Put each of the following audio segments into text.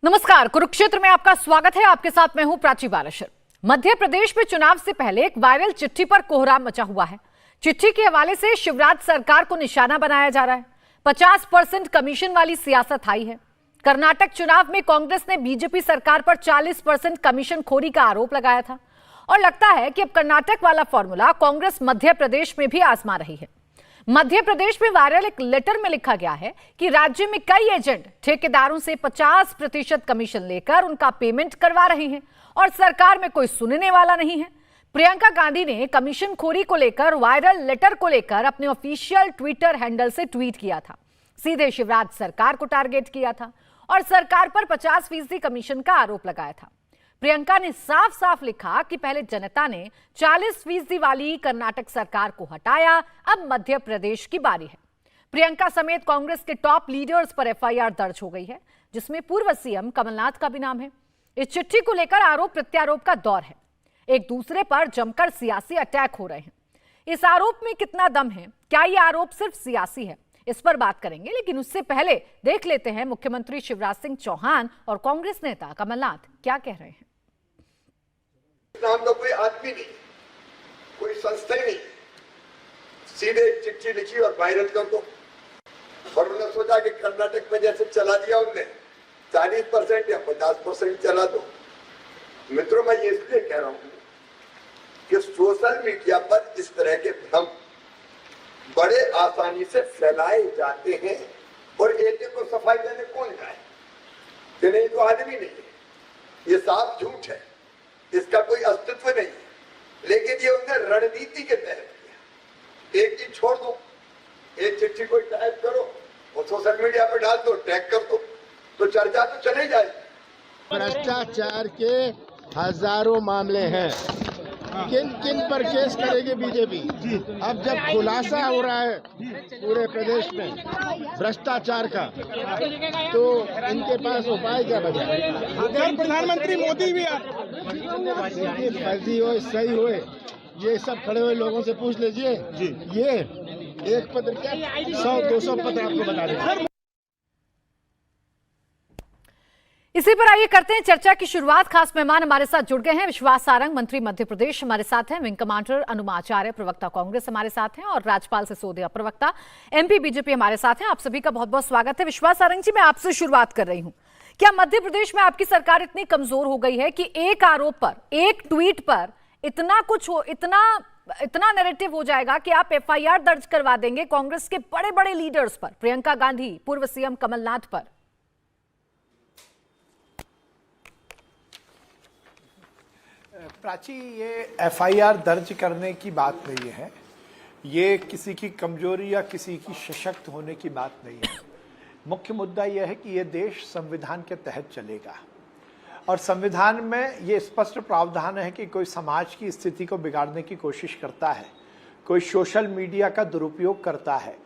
नमस्कार, कुरुक्षेत्र में आपका स्वागत है। आपके साथ मैं हूं प्राची बालाशर। मध्य प्रदेश में चुनाव से पहले एक वायरल चिट्ठी पर कोहराम मचा हुआ है। चिट्ठी के हवाले से शिवराज सरकार को निशाना बनाया जा रहा है। 50% कमीशन वाली सियासत आई है। कर्नाटक चुनाव में कांग्रेस ने बीजेपी सरकार पर 40% कमीशन खोरी का आरोप लगाया था और लगता है कि अब कर्नाटक वाला फॉर्मूला कांग्रेस मध्य प्रदेश में भी आजमा रही है। मध्य प्रदेश में वायरल एक लेटर में लिखा गया है कि राज्य में कई एजेंट ठेकेदारों से 50% कमीशन लेकर उनका पेमेंट करवा रहे हैं और सरकार में कोई सुनने वाला नहीं है। प्रियंका गांधी ने कमीशन खोरी को लेकर वायरल लेटर को लेकर अपने ऑफिशियल ट्विटर हैंडल से ट्वीट किया था। सीधे शिवराज सरकार को टारगेट किया था और सरकार पर 50% कमीशन का आरोप लगाया था। प्रियंका ने साफ साफ लिखा कि पहले जनता ने 40% वाली कर्नाटक सरकार को हटाया, अब मध्य प्रदेश की बारी है। प्रियंका समेत कांग्रेस के टॉप लीडर्स पर एफआईआर दर्ज हो गई है, जिसमें पूर्व सीएम कमलनाथ का भी नाम है। इस चिट्ठी को लेकर आरोप प्रत्यारोप का दौर है। एक दूसरे पर जमकर सियासी अटैक हो रहे हैं। इस आरोप में कितना दम है? क्या ये आरोप सिर्फ सियासी है? इस पर बात करेंगे, लेकिन उससे पहले देख लेते हैं मुख्यमंत्री शिवराज सिंह चौहान और कांग्रेस नेता कमलनाथ क्या कह रहे हैं। नाम का कोई आदमी नहीं, कोई संस्था नहीं, सीधे चिट्ठी लिखी और वायरल कर दो। और उन्होंने सोचा कि कर्नाटक में जैसे चला दिया उनने 40% या 50% चला दो। मित्रों, मैं ये इसलिए कह रहा हूं कि सोशल मीडिया पर इस तरह के भ्रम बड़े आसानी से फैलाए जाते हैं और एक को सफाई देने कौन जाए कि नहीं तो आदमी नहीं है। ये साफ झूठ है, इसका कोई अस्तित्व नहीं, लेकिन ये उन्हें रणनीति के तहत किया। एक चीज छोड़ दो, एक चिट्ठी को टाइप करो और सोशल मीडिया पे डाल दो, टैग कर दो, तो चर्चा तो चले जाएगी। भ्रष्टाचार के हजारों मामले हैं। किन किन पर केस करेगी बीजेपी? अब जब खुलासा हो रहा है पूरे प्रदेश में भ्रष्टाचार का, तो इनके पास उपाय क्या बचा? अगर प्रधानमंत्री मोदी भी फर्जी हो सही हो, ये सब खड़े हुए लोगों से पूछ लीजिए। ये एक पत्र क्या 100-200 पत्र आपको बता दें। इसी पर आइए करते हैं चर्चा की शुरुआत। खास मेहमान हमारे साथ जुड़ गए हैं। विश्वास सारंग, मंत्री मध्य प्रदेश, हमारे साथ हैं। विंग कमांडर अनुमाचार्य, प्रवक्ता कांग्रेस, हमारे साथ हैं। और राजपाल सिसोदिया, प्रवक्ता एमपी बीजेपी, हमारे साथ हैं। आप सभी का बहुत बहुत स्वागत है। विश्वास सारंग जी, मैं आपसे शुरुआत कर रही हूं। क्या मध्य प्रदेश में आपकी सरकार इतनी कमजोर हो गई है कि एक आरोप पर, एक ट्वीट पर इतना कुछ हो, इतना नैरेटिव हो जाएगा कि आप एफआईआर दर्ज करवा देंगे कांग्रेस के बड़े बड़े लीडर्स पर, प्रियंका गांधी, पूर्व सीएम कमलनाथ पर? प्राची, ये एफआईआर दर्ज करने की बात नहीं है। ये किसी की कमजोरी या किसी की सशक्त होने की बात नहीं है। मुख्य मुद्दा यह है कि यह देश संविधान के तहत चलेगा और संविधान में ये स्पष्ट प्रावधान है कि कोई समाज की स्थिति को बिगाड़ने की कोशिश करता है, कोई सोशल मीडिया का दुरुपयोग करता है,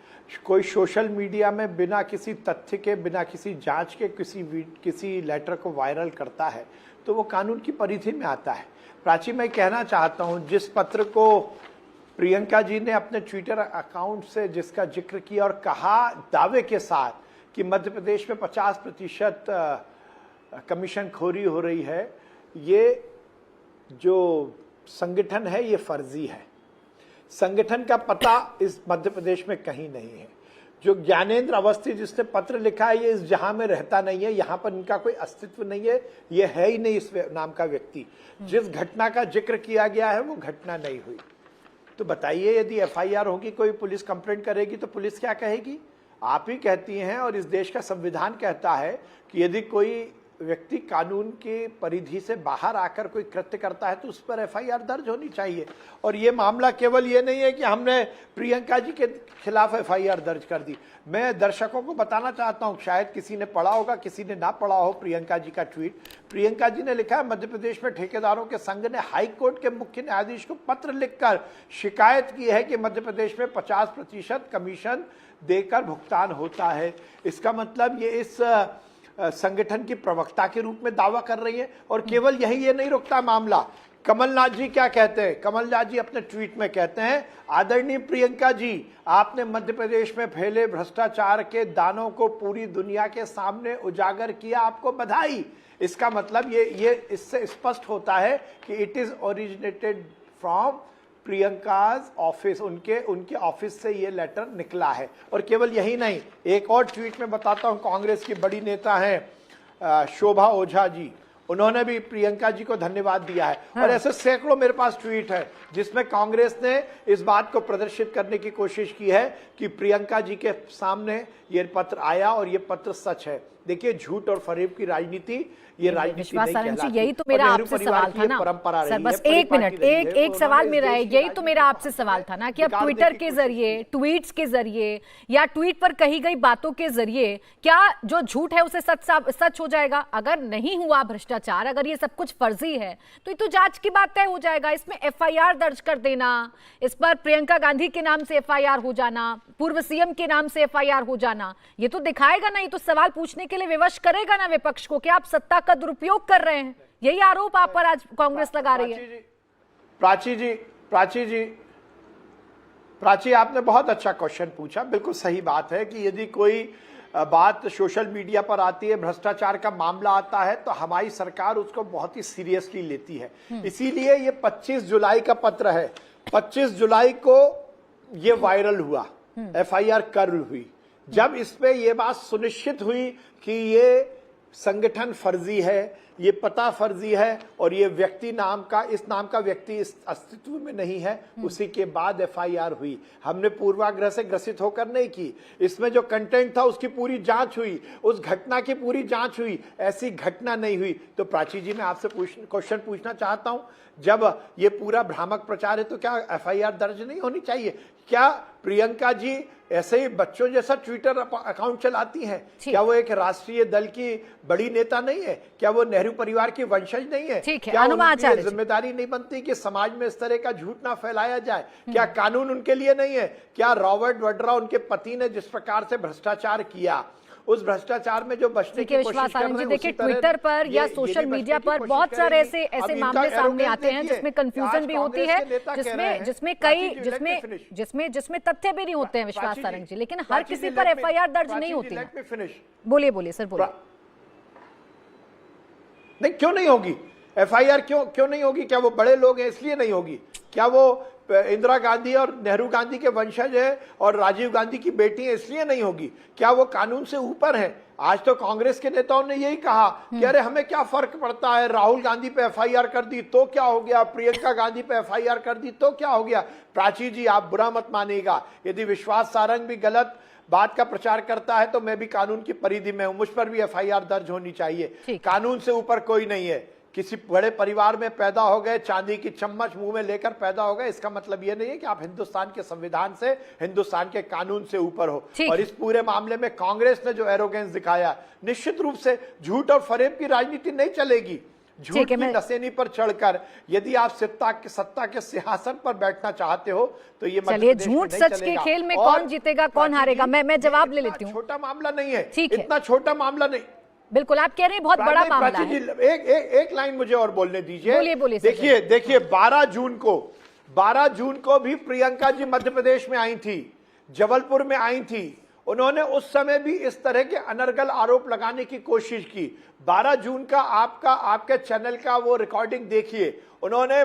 कोई सोशल मीडिया में बिना किसी तथ्य के, बिना किसी जांच के किसी लेटर को वायरल करता है, तो वो कानून की परिधि में आता है। प्राची, मैं कहना चाहता हूं, जिस पत्र को प्रियंका जी ने अपने ट्विटर अकाउंट से जिसका जिक्र किया और कहा दावे के साथ कि मध्य प्रदेश में 50% कमीशन खोरी हो रही है, ये जो संगठन है ये फर्जी है। संगठन का पता इस मध्य प्रदेश में कहीं नहीं है। जो ज्ञानेंद्र अवस्थी जिसने पत्र लिखा है, ये इस जहां में रहता नहीं है, यहां पर इनका कोई अस्तित्व नहीं है, ये है ही नहीं इस नाम का व्यक्ति। जिस घटना का जिक्र किया गया है वो घटना नहीं हुई। तो बताइए, यदि एफआईआर होगी, कोई पुलिस कंप्लेंट करेगी तो पुलिस क्या कहेगी? आप ही कहती हैं और इस देश का संविधान कहता है कि यदि कोई व्यक्ति कानून की परिधि से बाहर आकर कोई कृत्य करता है तो उस पर एफआईआर दर्ज होनी चाहिए। और ये मामला केवल ये नहीं है कि हमने प्रियंका जी के खिलाफ एफआईआर दर्ज कर दी। मैं दर्शकों को बताना चाहता हूं, शायद किसी ने पढ़ा होगा, किसी ने ना पढ़ा हो प्रियंका जी का ट्वीट। प्रियंका जी ने लिखा है, मध्य प्रदेश में ठेकेदारों के संघ ने हाई कोर्ट के मुख्य न्यायाधीश को पत्र लिखकर शिकायत की है कि मध्य प्रदेश में 50% कमीशन देकर भुगतान होता है। इसका मतलब ये इस संगठन की प्रवक्ता के रूप में दावा कर रही है। और केवल यही ये नहीं रुकता मामला, कमलनाथ जी क्या कहते हैं? कमलनाथ जी अपने ट्वीट में कहते हैं, आदरणीय प्रियंका जी, आपने मध्य प्रदेश में फैले भ्रष्टाचार के दानों को पूरी दुनिया के सामने उजागर किया, आपको बधाई। इसका मतलब ये इससे स्पष्ट होता है कि it is originated from Priyanka's office, उनके ऑफिस से ये लेटर निकला है। और केवल यही नहीं, एक और ट्वीट में बताता हूं, कांग्रेस की बड़ी नेता हैं शोभा ओझा जी, उन्होंने भी प्रियंका जी को धन्यवाद दिया है। हाँ। और ऐसे सैकड़ों मेरे पास ट्वीट है जिसमें कांग्रेस ने इस बात को प्रदर्शित करने की कोशिश की है कि प्रियंका जी के सामने ये पत्र आया और ये पत्र सच है। देखिए, झूठ और फरेब की राजनीति, ये राजनीति नहीं कहलाती। यही तो मेरा आपसे सवाल था ना सर, बस एक मिनट, एक सवाल मेरा है, यही तो मेरा आपसे सवाल था ना कि अब ट्विटर के जरिए, ट्वीट्स के जरिए या ट्वीट पर कही गई बातों के जरिए क्या जो झूठ है उसे सच हो जाएगा? अगर नहीं हुआ भ्रष्टाचार, अगर ये सब कुछ फर्जी है तो ये तो जांच की बात तय हो जाएगा। इसमें एफआईआर दर्ज कर देना, इस पर प्रियंका गांधी के नाम से एफआईआर हो जाना, पूर्व सीएम के नाम से एफआईआर हो जाना, ये तो दिखाएगा ना, ये तो सवाल पूछने के लिए विवश करेगा ना विपक्ष को कि आप सत्ता का दुरुपयोग कर रहे हैं। यही आरोप आप पर आज कांग्रेस लगा रही है। प्राची, आपने बहुत अच्छा क्वेश्चन पूछा। बिल्कुल सही बात है कि यदि कोई बात सोशल मीडिया पर आती है, भ्रष्टाचार का मामला आता है, तो हमारी सरकार उसको बहुत ही सीरियसली लेती है। इसीलिए ये 25 जुलाई का पत्र है। 25 जुलाई को ये वायरल हुआ, एफआईआर कर हुई। जब इस पे ये बात सुनिश्चित हुई कि ये संगठन फर्जी है, ये पता फर्जी है और ये व्यक्ति इस नाम का व्यक्ति इस अस्तित्व में नहीं है, उसी के बाद एफआईआर हुई। हमने पूर्वाग्रह से ग्रसित होकर नहीं की, इसमें जो कंटेंट था उसकी पूरी जांच हुई, उस घटना की पूरी जांच हुई। ऐसी घटना नहीं हुई। तो प्राची जी, मैं आपसे क्वेश्चन पूछना चाहता हूं, जब ये पूरा भ्रामक प्रचार है तो क्या एफआईआर दर्ज नहीं होनी चाहिए? क्या प्रियंका जी ऐसे ही बच्चों जैसा ट्विटर अकाउंट चलाती हैं? क्या वो एक राष्ट्रीय दल की बड़ी नेता नहीं है? क्या वो नेहरू परिवार की वंशज नहीं है? क्या उनकी जिम्मेदारी नहीं बनती कि समाज में इस तरह का झूठ ना फैलाया जाए? क्या कानून उनके लिए नहीं है? क्या रॉबर्ट वड्रा, उनके पति ने जिस प्रकार से भ्रष्टाचार किया, उस भ्रष्टाचार में जो बचने की कोशिश कर रहे हैं, देखिए ट्विटर पर या सोशल मीडिया पर बहुत सारे ऐसे मामले सामने आते हैं जिसमें कंफ्यूजन भी होती है, जिसमें तथ्य भी नहीं होते हैं विश्वास सारंग जी, लेकिन हर किसी पर एफआईआर दर्ज नहीं होती है। बोलिए सर, बोलिए। नहीं, क्यों नहीं होगी एफआईआर? क्यों नहीं होगी? क्या वो बड़े लोग हैं इसलिए नहीं होगी? क्या वो इंदिरा गांधी और नेहरू गांधी के वंशज है और राजीव गांधी की बेटी है इसलिए नहीं होगी? क्या वो कानून से ऊपर है? आज तो कांग्रेस के नेताओं ने यही कहा कि अरे हमें क्या फर्क पड़ता है, राहुल गांधी पे एफआईआर कर दी तो क्या हो गया, प्रियंका गांधी पे एफआईआर कर दी तो क्या हो गया। प्राची जी, आप बुरा मत मानिएगा, यदि विश्वास सारंग भी गलत बात का प्रचार करता है तो मैं भी कानून की परिधि में हूं, मुझ पर भी एफआईआर दर्ज होनी चाहिए। कानून से ऊपर कोई नहीं है। किसी बड़े परिवार में पैदा हो गए, चांदी की चम्मच मुंह में लेकर पैदा हो गए, इसका मतलब यह नहीं है कि आप हिंदुस्तान के संविधान से, हिंदुस्तान के कानून से ऊपर हो। और इस पूरे मामले में कांग्रेस ने जो एरोगेंस दिखाया, निश्चित रूप से झूठ और फरेब की राजनीति नहीं चलेगी। झूठ की नसेनी पर चढ़कर यदि आप सत्ता के सिंहासन पर बैठना चाहते हो तो ये चलिए, झूठ सच के खेल में कौन जीतेगा कौन हारेगा, मैं जवाब ले लेती हूँ। छोटा मामला नहीं है, इतना छोटा मामला नहीं। बिल्कुल, आप कह रहे हैं बहुत बड़ा मामला है। एक लाइन मुझे और बोलने दीजिए। देखिए 12 जून को भी प्रियंका जी मध्य प्रदेश में आई थी, जबलपुर में आई थी। उन्होंने उस समय भी इस तरह के अनर्गल आरोप लगाने की कोशिश की। 12 जून का आपके चैनल का वो रिकॉर्डिंग देखिए। उन्होंने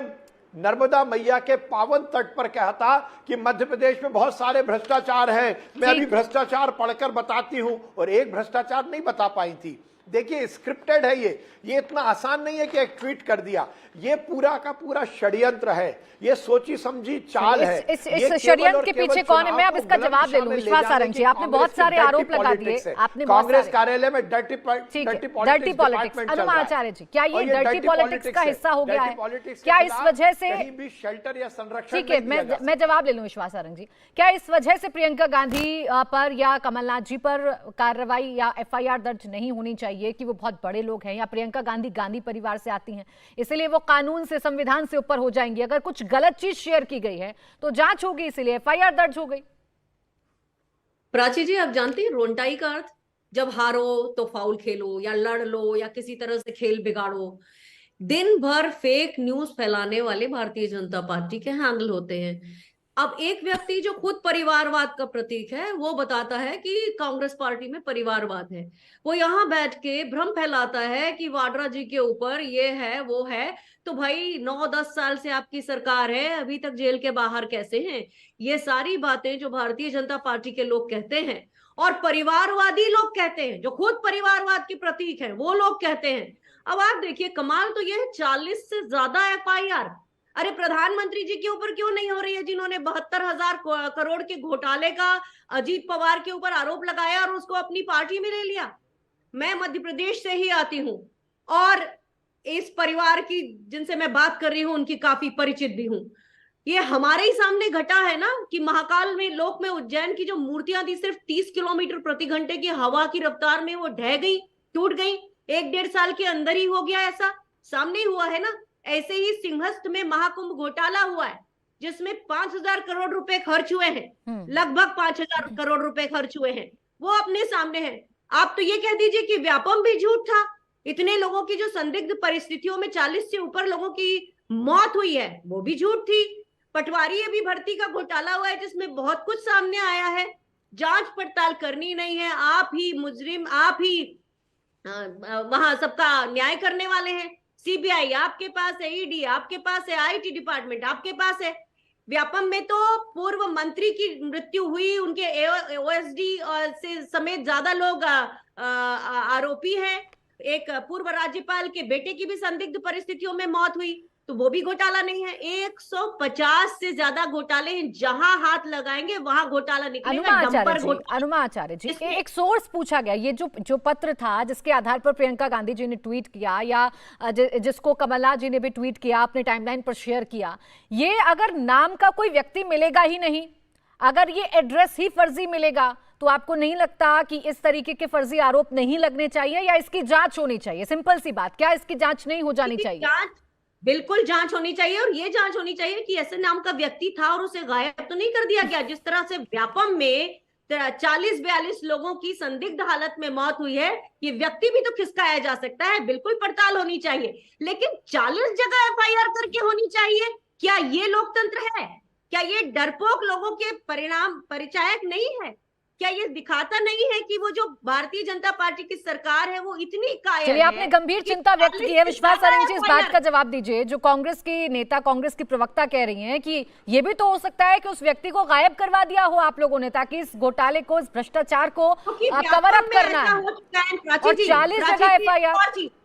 नर्मदा मैया के पावन तट पर कहा था कि मध्य प्रदेश में बहुत सारे भ्रष्टाचार है, मैं अभी भ्रष्टाचार पढ़कर बताती हूं, और एक भ्रष्टाचार नहीं बता पाई थी। देखिए, स्क्रिप्टेड है ये इतना आसान नहीं है कि एक ट्वीट कर दिया। ये पूरा का पूरा षड्यंत्र है, ये सोची समझी चाल है। इस षड्यंत्र के पीछे कौन है? मैं अब इसका जवाब ले लूं। विश्वास सारंग जी, आपने बहुत सारे आरोप लगा दिए, आपने कांग्रेस कार्यालय में डर्टी पॉलिटिक्स। अनुमाचार्य जी, क्या ये डर्टी पॉलिटिक्स का हिस्सा हो गया है? क्या इस वजह से कहीं भी शेल्टर या संरक्षण? ठीक है, मैं जवाब ले लूं विश्वास सारंग जी। क्या इस वजह से प्रियंका गांधी पर या कमलनाथ जी पर कार्रवाई या एफआईआर दर्ज नहीं होनी चाहिए कि वो बहुत बड़े लोग हैं, या प्रियंका गांधी परिवार से आती हैं इसलिए वो कानून से, संविधान से ऊपर हो जाएंगी? अगर कुछ गलत चीज शेयर की गई है तो जांच होगी, इसलिए एफआईआर दर्ज हो गई। प्राची जी, आप जानते हैं रोंटाई का अर्थ? जब हारो तो फाउल खेलो या लड़ लो या किसी तरह से खेल बिगाड़ो। दिन भर फेक न्यूज फैलाने वाले भारतीय जनता पार्टी के हैंडल होते हैं। अब एक व्यक्ति जो खुद परिवारवाद का प्रतीक है वो बताता है कि कांग्रेस पार्टी में परिवारवाद है, वो यहाँ बैठ के भ्रम फैलाता है कि वाड्रा जी के ऊपर ये है वो है। तो भाई 9-10 साल से आपकी सरकार है, अभी तक जेल के बाहर कैसे हैं? ये सारी बातें जो भारतीय जनता पार्टी के लोग कहते हैं और परिवारवादी लोग कहते हैं, जो खुद परिवारवाद के प्रतीक हैं, वो लोग कहते हैं। अब आप देखिए, कमाल तो ये है 40 से ज्यादा FIR। अरे प्रधानमंत्री जी के ऊपर क्यों नहीं हो रही है, जिन्होंने 72,000 करोड़ के घोटाले का अजीत पवार के ऊपर आरोप लगाया और उसको अपनी पार्टी में ले लिया। मैं मध्य प्रदेश से ही आती हूँ और इस परिवार की जिनसे मैं बात कर रही हूँ उनकी काफी परिचित भी हूँ। ये हमारे ही सामने घटा है ना कि महाकाल में लोक में उज्जैन की जो मूर्तियां थी सिर्फ 30 किलोमीटर प्रति घंटे की हवा की रफ्तार में वो ढह गई, टूट गई। 1-1.5 साल के अंदर ही हो गया, ऐसा सामने हुआ है ना। ऐसे ही सिंहस्थ में महाकुंभ घोटाला हुआ है जिसमें 5,000 करोड़ रुपए खर्च हुए हैं, लगभग 5,000 करोड़ रुपए खर्च हुए हैं, वो अपने सामने है। आप तो ये कह दीजिए कि व्यापम भी झूठ था। इतने लोगों की जो संदिग्ध परिस्थितियों में 40 से ऊपर लोगों की मौत हुई है वो भी झूठ थी। पटवारी अभी भर्ती का घोटाला हुआ है जिसमें बहुत कुछ सामने आया है। जांच पड़ताल करनी नहीं है, आप ही मुजरिम, आप ही वहां सबका न्याय करने वाले हैं। CBI आपके पास है, ED आपके पास है, IT डिपार्टमेंट आपके पास है। व्यापम में तो पूर्व मंत्री की मृत्यु हुई, उनके OSD से समेत ज्यादा लोग आरोपी हैं। एक पूर्व राज्यपाल के बेटे की भी संदिग्ध परिस्थितियों में मौत हुई, तो वो भी घोटाला नहीं है। 150 से ज्यादा घोटाले हैं, जहां हाथ लगाएंगे वहां घोटाला निकलेगा। अनुमा आचार्य जी, एक सोर्स पूछा गया, ये जो पत्र था जिसके आधार पर प्रियंका गांधी जी ने ट्वीट किया या जिसको कमलनाथ जी ने भी ट्वीट किया, अपने टाइमलाइन पर शेयर किया, ये अगर नाम का कोई व्यक्ति मिलेगा ही नहीं, अगर ये एड्रेस ही फर्जी मिलेगा, तो आपको नहीं लगता कि इस तरीके के फर्जी आरोप नहीं लगने चाहिए या इसकी जांच होनी चाहिए? सिंपल सी बात, क्या इसकी जांच नहीं हो जानी चाहिए? बिल्कुल जांच होनी चाहिए, और ये जांच होनी चाहिए कि ऐसे नाम का व्यक्ति था और उसे गायब तो नहीं कर दिया गया। जिस तरह से व्यापम में 40-42 लोगों की संदिग्ध हालत में मौत हुई है, ये व्यक्ति भी तो खिसकाया जा सकता है। बिल्कुल पड़ताल होनी चाहिए, लेकिन 40 जगह FIR करके होनी चाहिए। क्या ये लोकतंत्र है? क्या ये डरपोक लोगों के परिणाम परिचायक नहीं है? क्या ये दिखाता नहीं है कि वो जो भारतीय जनता पार्टी की सरकार है वो इतनी कायर है? चलिए, आपने गंभीर चिंता व्यक्त की है। विश्वास सारंगी जी, इस बात का जवाब दीजिए। जो कांग्रेस की नेता, कांग्रेस की प्रवक्ता कह रही हैं कि ये भी तो हो सकता है कि उस व्यक्ति को गायब करवा दिया हो आप लोगों ने, ताकि इस घोटाले को, इस भ्रष्टाचार को कवर अप करना है। और 40 जगह FIR।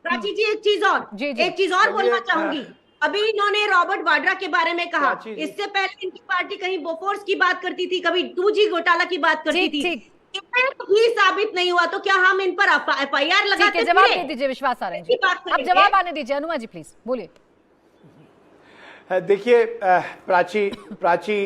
प्राची जी, एक चीज और बोलना चाहूंगी। अभी इन्होंने रॉबर्ट वाड्रा के बारे में कहा, इससे पहले इनकी पार्टी कहीं बोफोर्स की बात करती थी, कभी 2G घोटाला की बात करती थी। भी साबित नहीं हुआ तो क्या हम इन पर FIR लगाते? जवाब दे दीजिए विश्वास सारंगी जी, अब जवाब आने दीजिए। अनुमा जी प्लीज बोलिए। देखिए प्राची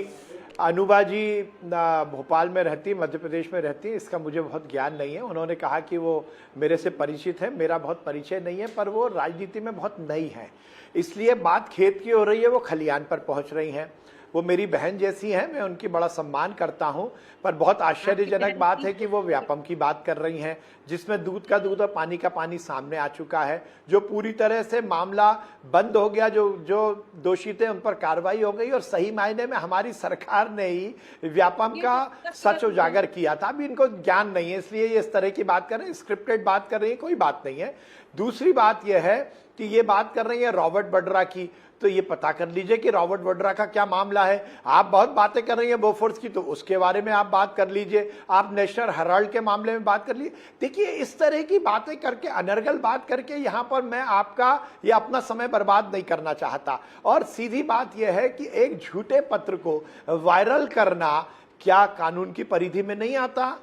अनुबा जी भोपाल में रहती, मध्य प्रदेश में रहती, इसका मुझे बहुत ज्ञान नहीं है। उन्होंने कहा कि वो मेरे से परिचित है, मेरा बहुत परिचय नहीं है, पर वो राजनीति में बहुत नई है, इसलिए बात खेत की हो रही है, वो खलियान पर पहुंच रही हैं। वो मेरी बहन जैसी हैं, मैं उनकी बड़ा सम्मान करता हूं, पर बहुत आश्चर्यजनक बात है कि वो व्यापम की बात कर रही हैं, जिसमें दूध का दूध और पानी का पानी सामने आ चुका है, जो पूरी तरह से मामला बंद हो गया, जो दोषी थे उन पर कार्रवाई हो गई और सही मायने में हमारी सरकार ने ही व्यापम का सच उजागर किया था। अभी इनको ज्ञान नहीं है, इसलिए ये इस तरह की बात कर रहे हैं, स्क्रिप्टेड बात कर रही है, कोई बात नहीं है। दूसरी बात यह है कि ये बात कर रही है रॉबर्ट वड्रा की, तो ये पता कर लीजिए कि रॉबर्ट वड्रा का क्या मामला है। आप बहुत बातें कर रही हैं बोफोर्स की, तो उसके बारे में आप बात कर लीजिए। आप नेशनल हेराल्ड के मामले में बात कर लीजिए। देखिए, इस तरह की बातें करके, अनर्गल बात करके यहां पर मैं आपका या अपना समय बर्बाद नहीं करना चाहता। और सीधी बात यह है कि एक झूठे पत्र को वायरल करना क्या कानून की परिधि में नहीं आता?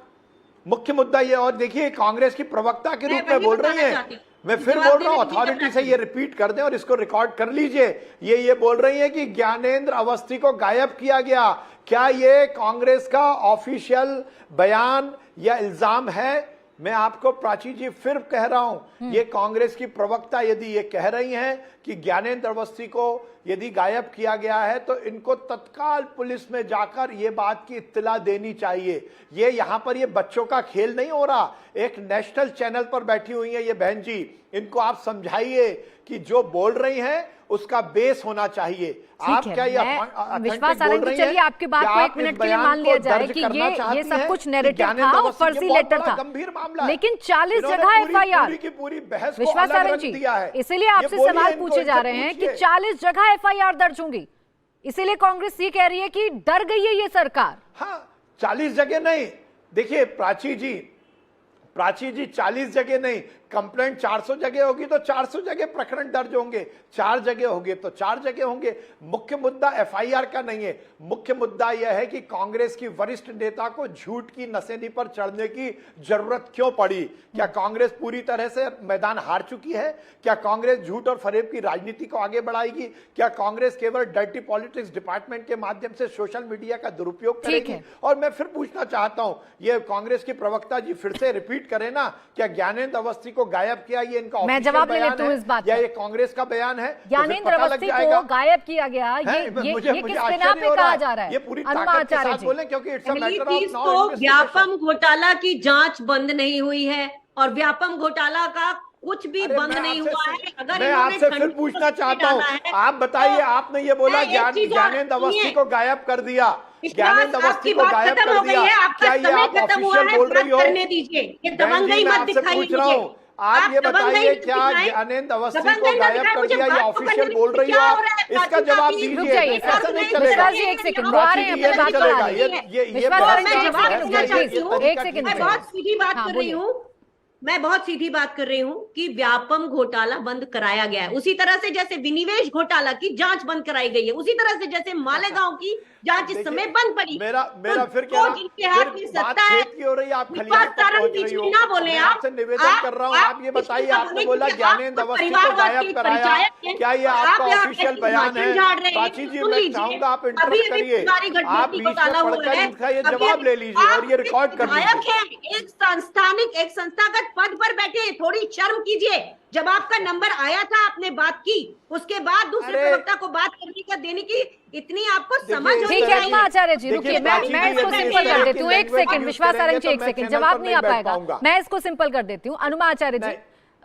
मुख्य मुद्दा यह, और देखिए कांग्रेस की प्रवक्ता के रूप में बोल रही है, मैं फिर बोल रहा हूं, अथॉरिटी से ये रिपीट कर दें और इसको रिकॉर्ड कर लीजिए। ये बोल रही है कि ज्ञानेंद्र अवस्थी को गायब किया गया। क्या ये कांग्रेस का ऑफिशियल बयान या इल्जाम है? मैं आपको प्राची जी फिर कह रहा हूं, ये कांग्रेस की प्रवक्ता यदि ये कह रही हैं कि ज्ञानेंद्र अवस्थी को यदि गायब किया गया है तो इनको तत्काल पुलिस में जाकर ये बात की इत्तला देनी चाहिए। ये यहां पर ये बच्चों का खेल नहीं हो रहा, एक नेशनल चैनल पर बैठी हुई है ये बहन जी, इनको आप समझाइए कि जो बोल रही हैं उसका बेस होना चाहिए। आप क्या ये विश्वास सारंग जी, चलिए आपकी बात को एक मिनट के लिए मान लिया जाए कि ये सब कुछ नैरेटिव था और फर्जी लेटर था, लेकिन 40 जगह एफआईआर, विश्वास सारंग जी, इसीलिए आपसे सवाल पूछे जा रहे हैं कि 40 जगह एफआईआर दर्ज होंगी, इसीलिए कांग्रेस ये कह रही है कि डर गई है ये सरकार। हाँ, 40 जगह नहीं, देखिए प्राची जी 40 जगह नहीं, कंप्लेंट 400 जगह होगी तो 400 जगह प्रकरण दर्ज होंगे, 4 जगह होंगे तो 4 जगह होंगे। मुख्य मुद्दा एफआईआर का नहीं है, मुख्य मुद्दा यह है कि कांग्रेस की वरिष्ठ नेता को झूठ की नसेनी पर चढ़ने की जरूरत क्यों पड़ी। क्या कांग्रेस पूरी तरह से मैदान हार चुकी है? क्या कांग्रेस झूठ और फरेब की राजनीति को आगे बढ़ाएगी? क्या कांग्रेस केवल डर्टी पॉलिटिक्स डिपार्टमेंट के माध्यम से सोशल मीडिया का दुरुपयोग करेगी? और मैं फिर पूछना चाहता हूं, ये कांग्रेस की प्रवक्ता जी फिर से रिपीट करें ना, क्या ज्ञानेंद्र अवस्थी को गायब किया ये इनका मैं जवाब ले लेती हूँ इस बात या ये कांग्रेस का बयान है? ज्ञानेंद्र अवस्थी को गायब किया गया, ये किस बिना पे कहा जा रहा है? ये पूरी ताकत के साथ बोलें, क्योंकि it's a matter of now. Vyapam घोटाला की जांच बंद नहीं हुई है और व्यापम घोटाला का कुछ भी बंद नहीं हुआ है। अगर मैं आपसे फिर पूछना चाहता हूँ, आप बताइए, आपने ये बोला ज्ञानेंद्र अवस्थी को गायब कर दिया, ज्ञानेंद्र अवस्थी को गायब कर दिया, क्या ये आप ऑफिशियल बोल रही हो? करने दीजिए, ये दबंगई मत दिखाइए। आप ये बताइए, क्या ज्ञानेंद्र अवस्थी को गायब कर दिया ये ऑफिशियल बोल रही हो आप? इसका जवाब दीजिए, ऐसा नहीं चलेगा। एक सेकंड, आ रहे हैं अपनी बात पर आ रहे हैं। ये एक सेकंड, मैं बहुत सीधी बात कर रही हूँ, मैं बहुत सीधी बात कर रही हूँ कि व्यापम घोटाला बंद कराया गया है, उसी तरह से जैसे विनिवेश घोटाला की जांच बंद कराई गई है, उसी तरह से जैसे मालेगांव की जांच इस समय बंद पड़ी। मेरा फिर क्या जिनके हाथ में सत्ता है, हो रही है, आप खलियान तक पहुंच रही हो। ना बोले, आपसे निवेदन कर रहा हूँ, आप ये बताइए, आपने बोला ज्ञानेंद्र अवस्थी को गायब कराया, क्या ये आपका ऑफिशियल बयान है? प्राची जी, मैं चाहूंगा आप इंटरव्यू करिए, आप बीच में पढ़कर इनका ये जवाब ले लीजिए और ये रिकॉर्ड कर लीजिए। एक संस्थागत पद पर बैठे, थोड़ी शर्म कीजिए। जब आपका नंबर आया था आपने बात की, उसके बाद दूसरे प्रवक्ता को बात करने का देने की इतनी आपको समझ होनी चाहिए। ठीक है आचार्य जी, रुकिए, मैं इसको सिंपल कर देती हूँ। एक सेकंड, विश्वास सारंग जी, एक सेकंड, जवाब नहीं आ पाएगा, मैं इसको सिंपल कर देती हूँ। अनुमा आचार्य जी,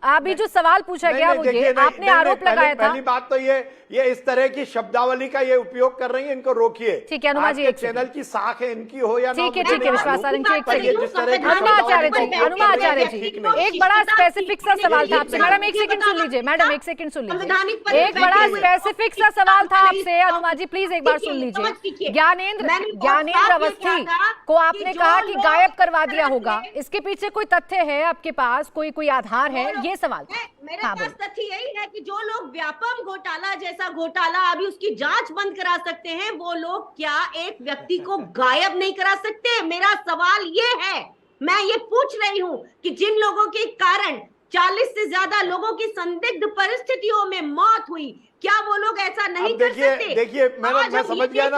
अभी जो सवाल पूछा गया वो ये, आपने आरोप लगाया था। पहली बात तो ये इस तरह की शब्दावली का ये उपयोग कर रही है, इनको रोकिए। ठीक है अनुमा जी, एक चैनल की साख है इनकी हो या ठीक है विश्वास सारंग जी, एक सेकंड। अनुमा आचार्य जी, एक बड़ा स्पेसिफिक सा सवाल था आपसे। मैडम एक सेकंड सुन लीजिए, मैडम एक सेकंड सुन लीजिए, एक बड़ा स्पेसिफिक सा सवाल था आपसे। अनुमा जी प्लीज एक बार सुन लीजिए। ज्ञानेंद्र अवस्थी को आपने कहा कि गायब करवा दिया होगा, इसके पीछे कोई तथ्य है आपके पास, कोई आधार है? ये सवाल मेरे पास तथ्य यही है कि जो लोग व्यापम घोटाला जैसा घोटाला अभी उसकी जांच बंद करा सकते हैं, वो लोग क्या एक व्यक्ति को गायब नहीं करा सकते? मेरा सवाल ये है, मैं ये पूछ रही हूं कि जिन लोगों के कारण 40 से ज्यादा लोगों की संदिग्ध परिस्थितियों में मौत हुई, क्या वो लोग ऐसा नहीं कर सकते? देखिए मैं समझ गया ना,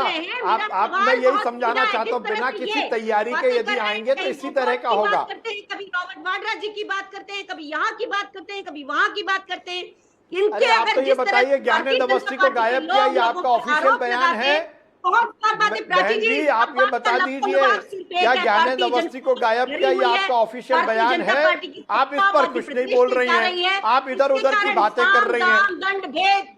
आप मैं यही समझाना चाहता हूँ, बिना किसी तैयारी के यदि आएंगे तो इसी तरह का होगा। कभी रॉबर्ट वाड्रा जी की बात करते हैं, कभी यहाँ की बात करते हैं, कभी वहाँ की बात करते हैं। इनके आप तो ये बताइए, ज्ञानेंद्र अवस्थी को गायब किया ये आपका ऑफिशियल बयान है? बहन जी आप ये बता दीजिए, क्या ज्ञानेंद्र अवस्थी को गायब किया ये आपका ऑफिशियल बयान है? आप इस पर कुछ नहीं बोल रही हैं, आप इधर उधर की बातें कर रही हैं।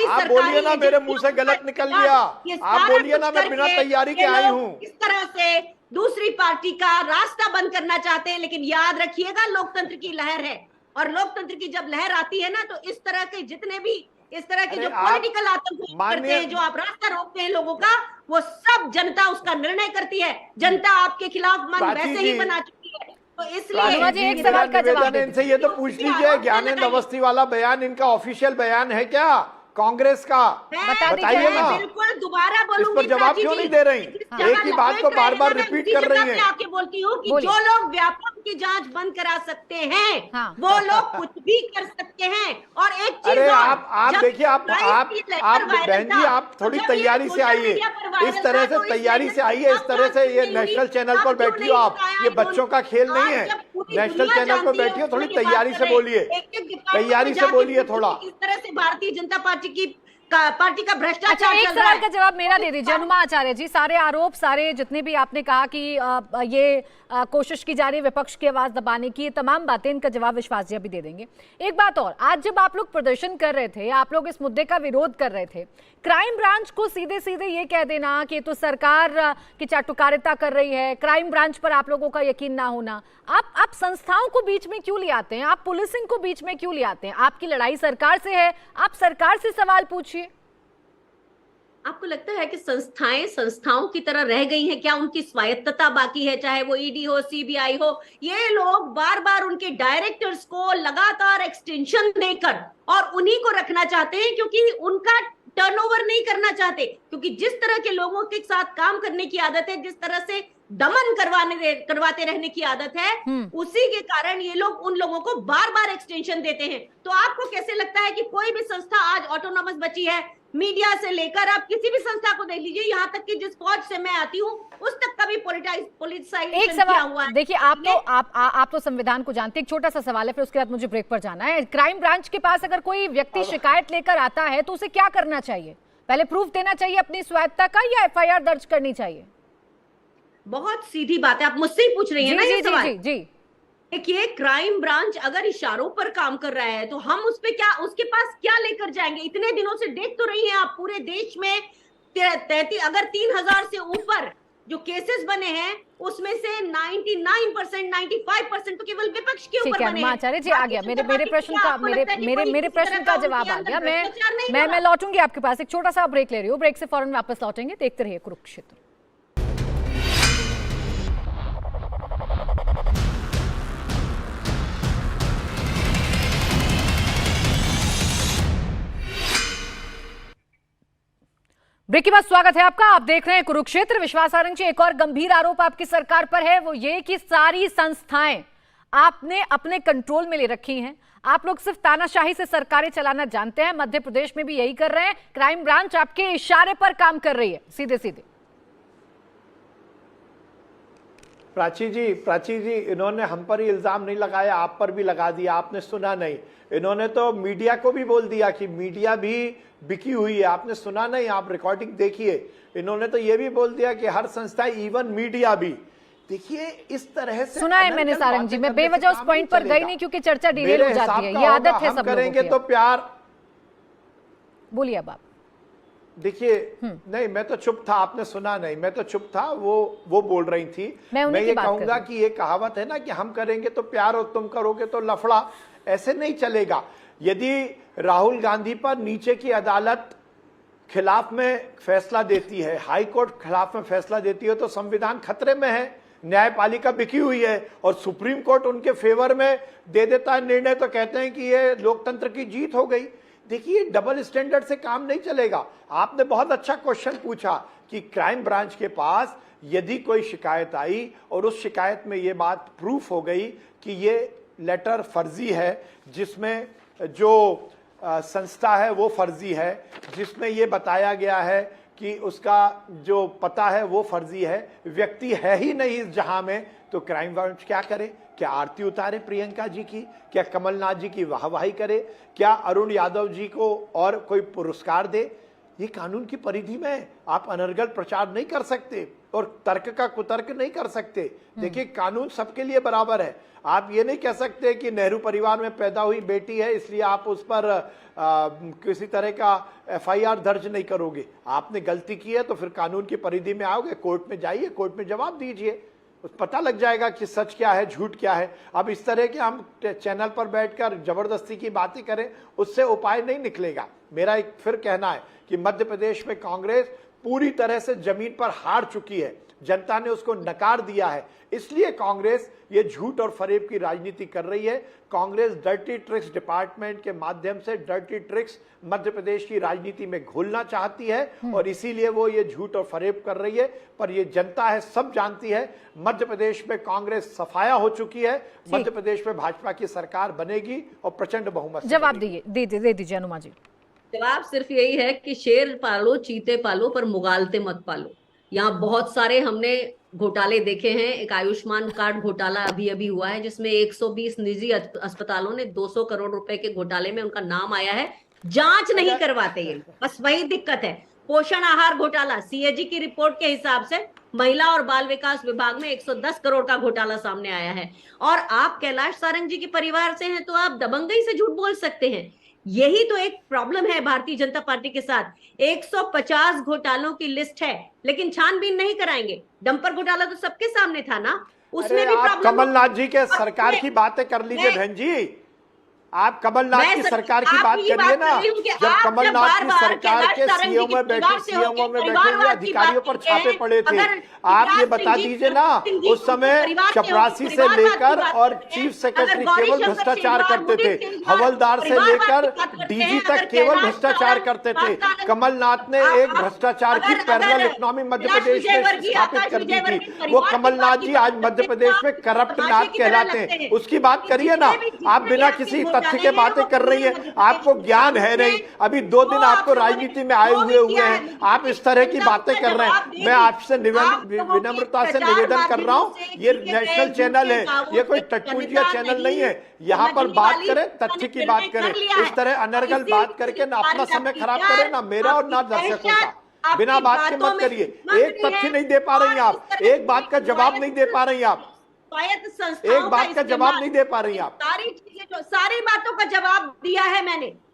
आप बोलिए ना, मेरे मुंह से गलत निकल गया, आप बोलिए ना, मैं बिना तैयारी के आई हूँ। इस तरह से दूसरी पार्टी का रास्ता बंद करना चाहते हैं, लेकिन याद रखिएगा लोकतंत्र की लहर है, और लोकतंत्र की जब लहर आती है ना, तो इस तरह के जितने भी इस तरह के जो पॉलिटिकल आतंक करते हैं, जो आप रास्ता रोकते हैं लोगों का, वो सब जनता उसका निर्णय करती है। जनता आपके खिलाफ मन वैसे ही बना चुकी है, तो इसलिए एक सवाल का जवाब इनसे ये तो पूछ लीजिए, ज्ञानेंद्र अवस्थी वाला बयान इनका ऑफिशियल बयान है क्या कांग्रेस का? बताइए ना, बिल्कुल दोबारा बोलूंगी, इस पर जवाब क्यों नहीं दे रही? एक ही बात को बार बार रिपीट कर रही है। आके बोलती हूँ कि जो लोग व्यापक की जांच बंद करा सकते हैं। हाँ। वो लोग कुछ भी कर सकते हैं। और एक चीज अरे और, आप जब देखिए, आप ये लेटर वायरल बहन जी, था, आप तो थोड़ी जब ये तैयारी से सोशल आइए, मीडिया पर वायरल इस तरह था, से तो इस तैयारी लेटर से की आइए, इस आप तरह जांच से क्यों ये नहीं हुई? नेशनल चैनल पर आप क्यों बैठी नहीं हो आप, बताया ये आंदोलन? बच्चों का खेल नहीं आज है। जब पूरी नेशनल दुनिया चैनल पर जानती है, बैठी हो, थोड़ी उसमें ये बात तैयारी कर से रहे हैं। बोलिए, एक-एक डिपार्टमेंट तैयारी में से जाके बोलिए पूछिए थोड़ा। किस तरह से भारतीय जनता पार्टी का अच्छा, भ्रष्टाचार एक चल रहा सवाल है। का जवाब मेरा और दे इस दीजिए अनुमा आचार्य जी। सारे आरोप, सारे जितने भी आपने कहा कि ये कोशिश की जा रही है विपक्ष की आवाज दबाने की, ये तमाम बातें, इनका जवाब विश्वास जी अभी दे देंगे। एक बात और, आज जब आप लोग प्रदर्शन कर रहे थे, आप लोग इस मुद्दे का विरोध कर रहे थे, क्राइम ब्रांच को सीधे सीधे ये कह देना कि तो सरकार की चाटुकारिता कर रही है, क्राइम ब्रांच पर आप लोगों का यकीन ना होना, आप संस्थाओं को बीच में क्यों ले आते हैं? आप पुलिसिंग को बीच में क्यों ले आते हैं? आपकी लड़ाई सरकार से है, आप सरकार से सवाल पूछिए। आपको लगता है कि संस्थाएं संस्थाओं की तरह रह गई हैं क्या? उनकी स्वायत्तता बाकी है, चाहे वो ईडी हो, सीबीआई हो। ये लोग बार बार उनके डायरेक्टर्स को लगातार एक्सटेंशन देकर और उन्हीं को रखना चाहते हैं, क्योंकि उनका टर्नओवर नहीं करना चाहते। क्योंकि जिस तरह के लोगों के साथ काम करने की आदत है, जिस तरह से दमन करवाते रहने की आदत है, उसी के कारण ये लोग उन लोगों को बार बार एक्सटेंशन देते हैं। तो आपको कैसे लगता है कि कोई भी संस्था आज ऑटोनॉमस बची है? मीडिया से लेकर आप किसी भी संस्था को देख लीजिए, यहाँ तक कि जिस फौज से मैं आती हूँ, उस तक का भी पॉलिटिसाइजेशन एक किया हुआ सवाल है। देखिए, आप तो संविधान को जानते हैं। एक छोटा सा सवाल है, फिर उसके बाद मुझे ब्रेक पर जाना है। क्राइम ब्रांच के पास अगर कोई व्यक्ति शिकायत लेकर आता है तो उसे क्या करना चाहिए? पहले प्रूफ देना चाहिए अपनी स्वायत्तता का, या एफआईआर दर्ज करनी चाहिए? बहुत सीधी बात है, आप मुझसे ही पूछ रही हैं ना ये सवाल। जी जी। देखिए, क्राइम ब्रांच अगर इशारों पर काम कर रहा है तो हम उस पे क्या, उसके पास क्या लेकर जाएंगे? इतने दिनों से देख तो रही हैं आप, पूरे देश में अगर 3000 से ऊपर जो केसेस बने हैं, उसमें से 99%, 95% तो केवल विपक्ष के ऊपर बने हैं। आचार्य जी, आ गया मेरे प्रश्न का मेरे प्रश्न का जवाब आ गया। मैं लौटूंगी आपके पास, एक छोटा सा ब्रेक ले रही हूँ, ब्रेक से फौरन वापस लौटेंगे। देखते रहिए कुरुक्षेत्र। ब्रेक के बाद स्वागत है आपका। आप देख रहे हैं कुरुक्षेत्र। विश्वास सारंग जी, एक और गंभीर आरोप आपकी सरकार पर है, वो ये कि सारी संस्थाएं आपने अपने कंट्रोल में ले रखी हैं। आप लोग सिर्फ तानाशाही से सरकारें चलाना जानते हैं। मध्य प्रदेश में भी यही कर रहे हैं। क्राइम ब्रांच आपके इशारे पर काम कर रही है, सीधे सीधे। प्राची जी, इन्होंने हम पर ही इल्जाम नहीं लगाया, आप पर भी लगा दिया, आपने सुना नहीं। इन्होंने तो मीडिया को भी बोल दिया कि मीडिया भी बिकी हुई है, आपने सुना नहीं, आप रिकॉर्डिंग देखिए। इन्होंने तो ये भी बोल दिया कि हर संस्था, इवन मीडिया भी। देखिए, इस तरह से सुना है मैंने सारंग जी, मैं बेवजह उस पॉइंट पर गई नहीं क्योंकि चर्चा डिरेल हो जाती है, ये आदत है सब लोगों की। करेंगे तो प्यार। बोलिए अब आप। देखिए, नहीं, मैं तो चुप था, आपने सुना नहीं, मैं तो चुप था, वो बोल रही थी। मैं ये कहूंगा कि ये कहावत है ना कि हम करेंगे तो प्यार और तुम करोगे तो लफड़ा, ऐसे नहीं चलेगा। यदि राहुल गांधी पर नीचे की अदालत खिलाफ में फैसला देती है, हाई कोर्ट खिलाफ में फैसला देती है, तो संविधान खतरे में है, न्यायपालिका बिकी हुई है, और सुप्रीम कोर्ट उनके फेवर में दे देता है निर्णय, तो कहते हैं कि ये लोकतंत्र की जीत हो गई। देखिए, डबल स्टैंडर्ड से काम नहीं चलेगा। आपने बहुत अच्छा क्वेश्चन पूछा कि क्राइम ब्रांच के पास यदि कोई शिकायत आई और उस शिकायत में ये बात प्रूफ हो गई कि ये लेटर फर्जी है, जिसमें जो संस्था है वो फर्जी है, जिसमें ये बताया गया है कि उसका जो पता है वो फर्जी है, व्यक्ति है ही नहीं इस जहां में, तो क्राइम ब्रांच क्या करे? क्या आरती उतारे प्रियंका जी की? क्या कमलनाथ जी की वाहवाही करे? क्या अरुण यादव जी को और कोई पुरस्कार दे? ये कानून की परिधि में है। आप अनर्गल प्रचार नहीं कर सकते और तर्क का कुतर्क नहीं कर सकते। देखिए, कानून सबके लिए बराबर है। आप ये नहीं कह सकते कि नेहरू परिवार में पैदा हुई बेटी है इसलिए आप उस पर किसी तरह का एफआईआर दर्ज नहीं करोगे। आपने गलती की है तो फिर कानून की परिधि में आओगे, कोर्ट में जाइए, कोर्ट में जवाब दीजिए, पता लग जाएगा कि सच क्या है, झूठ क्या है। अब इस तरह के हम चैनल पर बैठकर जबरदस्ती की बातें करें, उससे उपाय नहीं निकलेगा। मेरा एक फिर कहना है कि मध्य प्रदेश में कांग्रेस पूरी तरह से जमीन पर हार चुकी है, जनता ने उसको नकार दिया है। इसलिए कांग्रेस ये झूठ और फरेब की राजनीति कर रही है। कांग्रेस डर्टी ट्रिक्स डिपार्टमेंट के माध्यम से डर्टी ट्रिक्स मध्य प्रदेश की राजनीति में घोलना चाहती है और इसीलिए वो ये झूठ और फरेब कर रही है। पर ये जनता है, सब जानती है, मध्य प्रदेश में कांग्रेस सफाया हो चुकी है। मध्य प्रदेश में भाजपा की सरकार बनेगी और प्रचंड बहुमत से जवाब बनेगी। दे दीजिए अनुमा जी। जवाब सिर्फ यही है कि शेर पालो, चीते पालो, पर मुगालते मत पालो। यहाँ बहुत सारे हमने घोटाले देखे हैं। एक आयुष्मान कार्ड घोटाला अभी अभी हुआ है, जिसमें 120 निजी अस्पतालों ने 200 करोड़ रुपए के घोटाले में उनका नाम आया है। जांच नहीं करवाते ये, बस वही दिक्कत है। पोषण आहार घोटाला, सीएजी की रिपोर्ट के हिसाब से महिला और बाल विकास विभाग में 110 करोड़ का घोटाला सामने आया है। और आप कैलाश सारंग जी के परिवार से हैं तो आप दबंगई से झूठ बोल सकते हैं। यही तो एक प्रॉब्लम है भारतीय जनता पार्टी के साथ। 150 घोटालों की लिस्ट है, लेकिन छानबीन नहीं कराएंगे। डंपर घोटाला तो सबके सामने था ना, उसमें भी आप प्रॉब्लम। कमलनाथ जी के सरकार की बातें कर लीजिए बहन जी। आप कमलनाथ की सरकार की बात करिए ना। जब कमलनाथ की सरकार के सीएम में बैठे हुए अधिकारियों पर छापे पड़े थे, आप ये बता दीजिए ना, उस समय चपरासी से लेकर और चीफ सेक्रेटरी केवल भ्रष्टाचार करते थे, हवलदार से लेकर डीजी तक केवल भ्रष्टाचार करते थे। कमलनाथ ने एक भ्रष्टाचार की पैरेलल इकोनॉमी मध्य प्रदेश में स्थापित कर दी थी। वो कमलनाथ जी आज मध्य प्रदेश में करप्ट नाथ कहलाते हैं। उसकी बात करिए ना। आप बिना किसी तथ्य के बातें कर रही है, आपको ज्ञान है नहीं। अभी 2 दिन आपको राजनीति में आए हुए हैं, आप इस तरह की बातें कर रहे हैं। मैं आपसे विनम्रता से निवेदन कर रहा हूं, ये नेशनल चैनल है, ये कोई टटपुंजिया चैनल नहीं है। यहाँ पर बात करें, तथ्य की बात करें। इस तरह अनर्गल बात करके ना अपना समय खराब करें, ना मेरा और ना दर्शकों का। बिना बात के मत करिए। एक तथ्य नहीं दे पा रही आप, एक बात का जवाब नहीं दे पा रही आप, एक बात का जवाब नहीं दे पा रही आप। सारी चीजें, जो सारी बातों का जवाब दिया है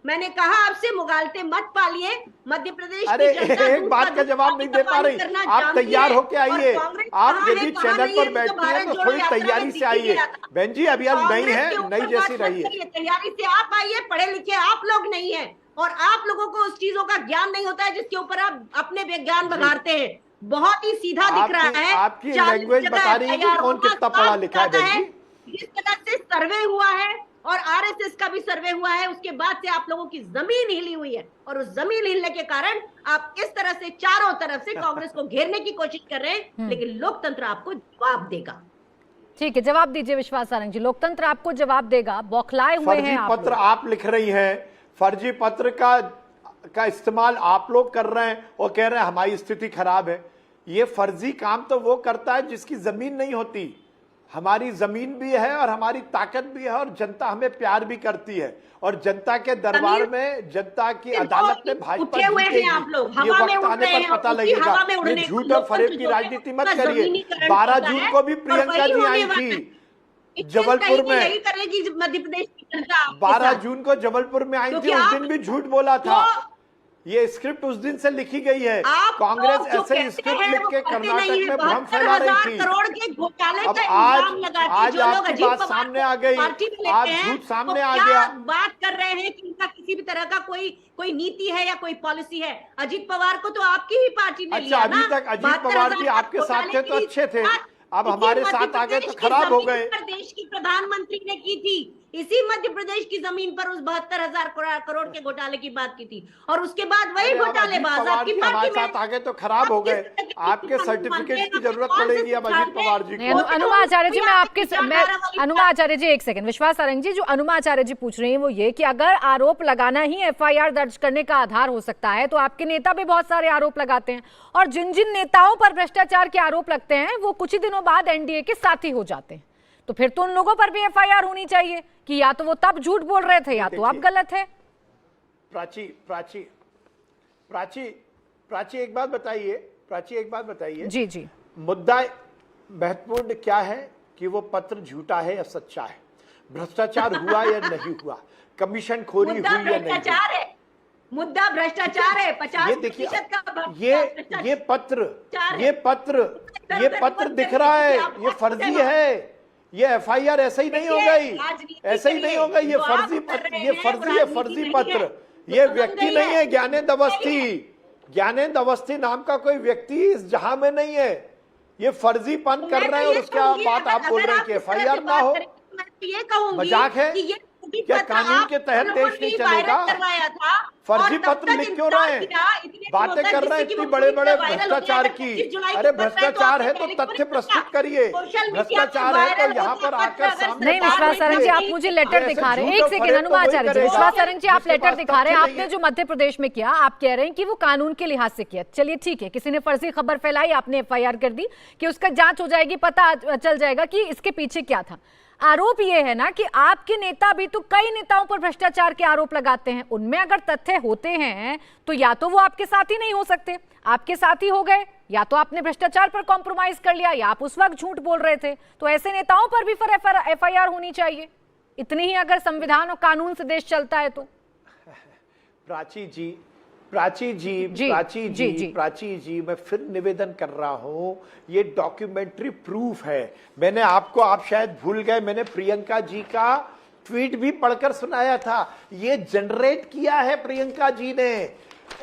मैंने कहा आपसे मुगालते मत पालिए। मध्य प्रदेश अरे एक बात का जवाब नहीं दे पा रही। आप तैयार होके आइए। आप यदि चैनल पर बैठती हैं तो थोड़ी तैयारी से आइए बहन जी। अभी आप नई है, नई जैसी रहिए। तैयारी से आप आइए। पढ़े लिखे आप लोग नहीं है और आप लोगों को उस चीजों का ज्ञान नहीं होता है जिसके ऊपर आप अपने विज्ञान बघारते हैं। बहुत ही सीधा दिख रहा है। आपकी लैंग्वेज बता रही है कि कौन कितना पढ़ा लिखा है बहन जी। जिस तरह से सर्वे हुआ है और आरएसएस का भी सर्वे हुआ है, उसके बाद से आप लोगों की जमीन हिली हुई है और उस जमीन हिलने के कारण आप इस तरह से चारों तरफ से कांग्रेस को घेरने की कोशिश कर रहे हैं, लेकिन लोकतंत्र आपको जवाब देगा। ठीक है, जवाब दीजिए विश्वास सारंग जी। लोकतंत्र आपको जवाब देगा। बौखलाए हुए हैं आप। फर्जी पत्र आप लिख रही हैं, फर्जी पत्र का इस्तेमाल आप लोग कर रहे हैं और कह रहे हैं हमारी स्थिति खराब है। ये फर्जी काम तो वो करता है जिसकी जमीन नहीं होती। हमारी जमीन भी है और हमारी ताकत भी है और जनता हमें प्यार भी करती है और जनता के दरबार में, जनता की अदालत में भाजपा जीतेगी। ये वक्त आने पर पता लगेगा। ये झूठ और फरेब की राजनीति मत करिए। 12 जून को भी प्रियंका जी आई थी जबलपुर में। मध्य प्रदेश की जनता 12 जून को जबलपुर में आई थी, उस दिन भी झूठ बोला था। ये स्क्रिप्ट उस दिन से लिखी गई है। कांग्रेस ऐसे स्क्रिप्ट लिख के कर्नाटक में भ्रम फैला रही थी। करोड़ के घोटाले अब आज आपकी बात सामने आ गई, आज झूठ सामने आ गया। बात कर रहे हैं कि इनका किसी भी तरह का कोई नीति है या कोई पॉलिसी है। अजीत पवार को तो आपकी ही पार्टी ने लिया ना। अभी तक अजीत पवार जी आपके साथ थे तो अच्छे थे, अब हमारे साथ आ गए तो खराब हो गए। देश की प्रधानमंत्री ने की थी, इसी मध्य प्रदेश की जमीन पर उस 72,000 करोड़ के घोटाले की बात की थी और उसके बाद वही घोटालेबाज आपकी हमारे साथ आ गए तो खराब हो गए। आपके सर्टिफिकेट की जरूरत पड़ेगी अब अजीत पवार जी को। अनुमा आचार्य जी, अनुमा आचार्य जी एक सेकंड। विश्वास सारंग जी, जो अनुमा आचार्य जी पूछ रही हैं वो ये कि अगर आरोप लगाना ही एफआईआर दर्ज करने का आधार हो सकता है तो आपके नेता भी बहुत सारे आरोप लगाते हैं और जिन जिन नेताओं पर भ्रष्टाचार के आरोप लगते हैं वो कुछ ही दिनों बाद एनडीए के साथी हो जाते हैं। तो फिर तो उन लोगों पर भी एफआईआर होनी चाहिए कि या तो वो तब झूठ बोल रहे थे या तो आप गलत है। प्राची एक बात बताइए। जी जी। मुद्दा महत्वपूर्ण क्या है कि वो पत्र झूठा है या सच्चा है, भ्रष्टाचार हुआ या नहीं हुआ, कमीशन खोरी हुई या नहीं। मुद्दा भ्रष्टाचार है। 50% का ये पत्र दिख रहा है, ये फर्जी है। ये एफआईआर ऐसे ही नहीं हो गई, ऐसे ही नहीं हो गई। ये फर्जी पत्र, ये फर्जी पत्र। ये व्यक्ति नहीं है ज्ञानेंद्र अवस्थी, ज्ञानेंद्र अवस्थी नाम का कोई व्यक्ति इस जहां में नहीं है। ये फर्जीपन कर रहे हैं और उसके बाद आप बोल रहे हैं कि एफआईआर ना हो। ये कहूंगी मजाक है? कि ये क्या कानून के तहत देश नहीं चलेगा? फर्जी पत्र लिख क्यों रहे हैं? बातें कर रहे हैं इतनी बड़े बड़े भ्रष्टाचार की। अरे भ्रष्टाचार है तो तथ्य प्रस्तुत करिए, भ्रष्टाचार है तो यहाँ पर आकर सामने। नहीं विश्वास सारंग जी, आप मुझे लेटर दिखा रहे हैं। एक सेकंड अनुमाचार्य जी, विश्वास सारंग जी, आप लेटर दिखा रहे हैं। आपने जो मध्य प्रदेश में किया, आप कह रहे हैं कि वो कानून के लिहाज से किया। चलिए ठीक है, किसी ने फर्जी खबर फैलाई, आपने एफआईआर कर दी कि उसका जांच हो जाएगी, पता चल जाएगा कि इसके पीछे क्या था। आरोप ये है ना कि आपके नेता भी तो कई नेताओं पर भ्रष्टाचार के आरोप लगाते हैं। उनमें अगर तथ्य होते हैं तो या तो वो आपके साथी नहीं हो सकते, आपके साथी हो गए, या तो आपने भ्रष्टाचार पर कॉम्प्रोमाइज कर लिया, या आप उस वक्त झूठ बोल रहे थे। तो ऐसे नेताओं पर भी फिर एफआईआर होनी चाहिए, इतनी ही अगर संविधान और कानून से देश चलता है तो। प्राची जी, मैं फिर निवेदन कर रहा हूं, ये डॉक्यूमेंट्री प्रूफ है। आप शायद भूल गए, मैंने प्रियंका जी का ट्वीट भी पढ़कर सुनाया था। ये जनरेट किया है प्रियंका जी ने,